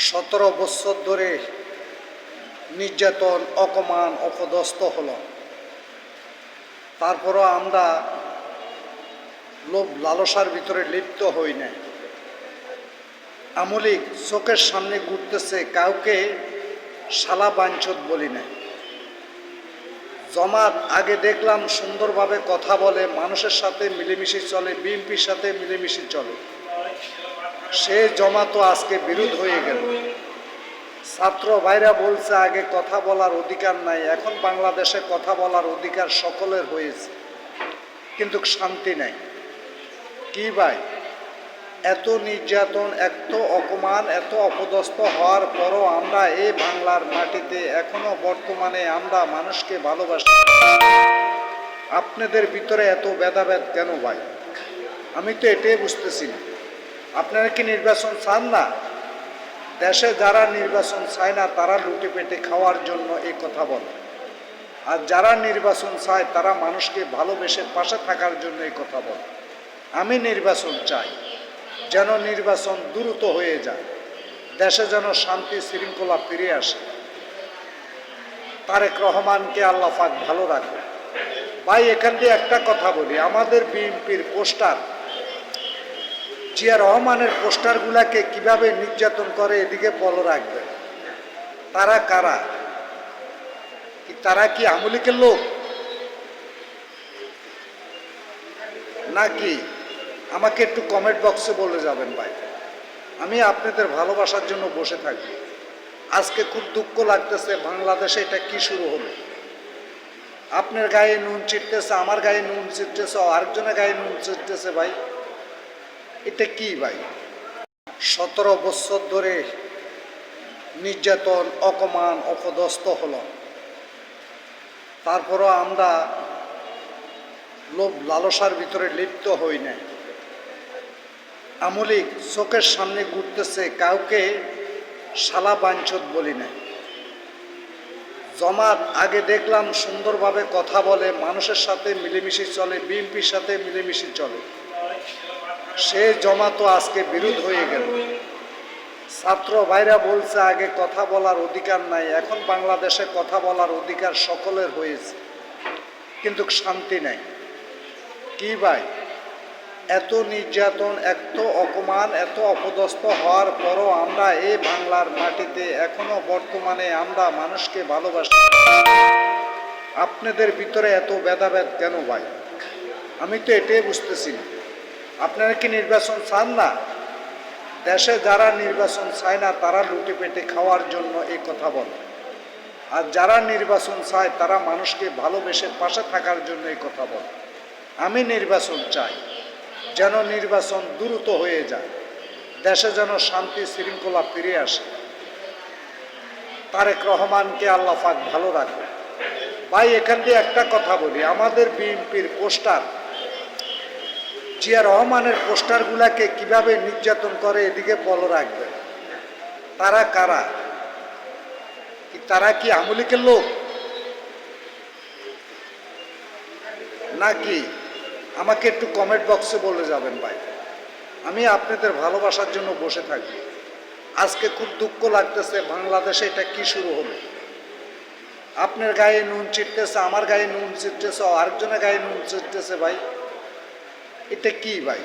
17 বছর ধরে নির্যাতন, অপমান, অপদস্থ হলো। তারপরও আমরা লোভ লালসার ভিতরে লিপ্ত হই না। আমলিক চোখের সামনে ঘুরতেছে, কাউকে শালা বাঞ্চত বলি না। জমাত আগে দেখলাম সুন্দরভাবে কথা বলে, মানুষের সাথে মিলেমিশে চলে, বিএনপির সাথে মিলেমিশে চলে। সে জমাতও আজকে বিরোধ হয়ে গেল। ছাত্র ভাইরা বলছে আগে কথা বলার অধিকার নাই, এখন বাংলাদেশে কথা বলার অধিকার সকলের হয়েছে, কিন্তু শান্তি নাই। কি ভাই, এত নির্যাতন, এত অপমান, এত অপদস্থ হওয়ার পরও আমরা এই বাংলার মাটিতে এখনো বর্তমানে আমরা মানুষকে ভালোবাসি। আপনাদের ভিতরে এত ভেদাভেদ কেন ভাই? আমি তো এটাই বুঝতেছি না। আপনারা কি নির্বাচন চান না? দেশে যারা নির্বাচন চায় না তারা লুটে পেটে খাওয়ার জন্য এই কথা বলে, আর যারা নির্বাচন চায় তারা মানুষকে ভালোবেসে পাশে থাকার জন্য এই কথা বলে। আমি নির্বাচন চাই, যেন নির্বাচন দ্রুত হয়ে যায়, দেশে যেন শান্তি শৃঙ্খলা ফিরে আসে। তারেক রহমানকে আল্লাহ পাক ভালো রাখবে। ভাই, এখান দিয়ে একটা কথা বলি, আমাদের বিএনপির পোস্টার, জিয়া রহমানের পোস্টারগুলাকে কিভাবে নির্যাতন করে এদিকে ফলো রাখবে। তারা কারা? তারা কি আমলিকের লোক নাকি? আমাকে একটু কমেন্ট বক্সে বলে যাবেন ভাই। আমি আপনাদের ভালোবাসার জন্য বসে থাকি। আজকে খুব দুঃখ লাগতেছে, বাংলাদেশে এটা কি শুরু হলো? আপনার গায়ে নুন ছিটতেছে, আমার গায়ে নুন ছিটতেছে, আরেকজনের গায়ে নুন ছিটতেছে। ভাই, এটা কি ভাই? 17 বছর ধরে নির্যাতন, অপমান, অপদস্থ হলো। তারপরও আমরা লোভ লালসার ভিতরে লিপ্ত হই না। আমলিক চোখের সামনে ঘুরতেছে, কাউকে শালা বাঞ্চত বলি না। জমাত আগে দেখলাম সুন্দরভাবে কথা বলে, মানুষের সাথে মিলেমিশে চলে, বিএনপির সাথে মিলেমিশে চলে। সে জমাতও আজকে বিরোধ হয়ে গেল। ছাত্র ভাইরা বলছে আগে কথা বলার অধিকার নাই, এখন বাংলাদেশে কথা বলার অধিকার সকলের হয়েছে, কিন্তু শান্তি নাই। কি ভাই, এত নির্যাতন, এত অপমান, এত অপদস্থ হওয়ার পরও আমরা এই বাংলার মাটিতে এখনো বর্তমানে আমরা মানুষকে ভালোবাসি। আপনাদের ভিতরে এত ভেদাভেদ কেন ভাই? আমি তো এটাই বুঝতেছি না। আপনারা কি নির্বাচন চান না? দেশে যারা নির্বাচন চায় না তারা লুটে পেটে খাওয়ার জন্য এই কথা বলে, আর যারা নির্বাচন চায় তারা মানুষকে ভালোবেসে পাশে থাকার জন্য এই কথা বলে। আমি নির্বাচন চাই, যেন নির্বাচন দ্রুত হয়ে যায়, দেশে যেন শান্তি শৃঙ্খলা ফিরে আসে। তারেক রহমানকে আল্লাহ পাক ভালো রাখবে। ভাই, এখান দিয়ে একটা কথা বলি, আমাদের বিএনপির পোস্টার, জিয়া রহমানের পোস্টারগুলাকে কিভাবে নির্যাতন করে এদিকে ফলো রাখবে। তারা কারা? তারা কি আমলিকের লোক নাকি? আমাকে একটু কমেন্ট বক্সে বলে যাবেন ভাই। আমি আপনাদের ভালোবাসার জন্য বসে থাকি। আজকে খুব দুঃখ লাগতেছে, বাংলাদেশে এটা কি শুরু হলো? আপনার গায়ে নুন ছিটতেছে, আমার গায়ে নুন ছিটতেছে, আরেকজনের গায়ে নুন ছিটতেছে। ভাই, এটা কি ভাই?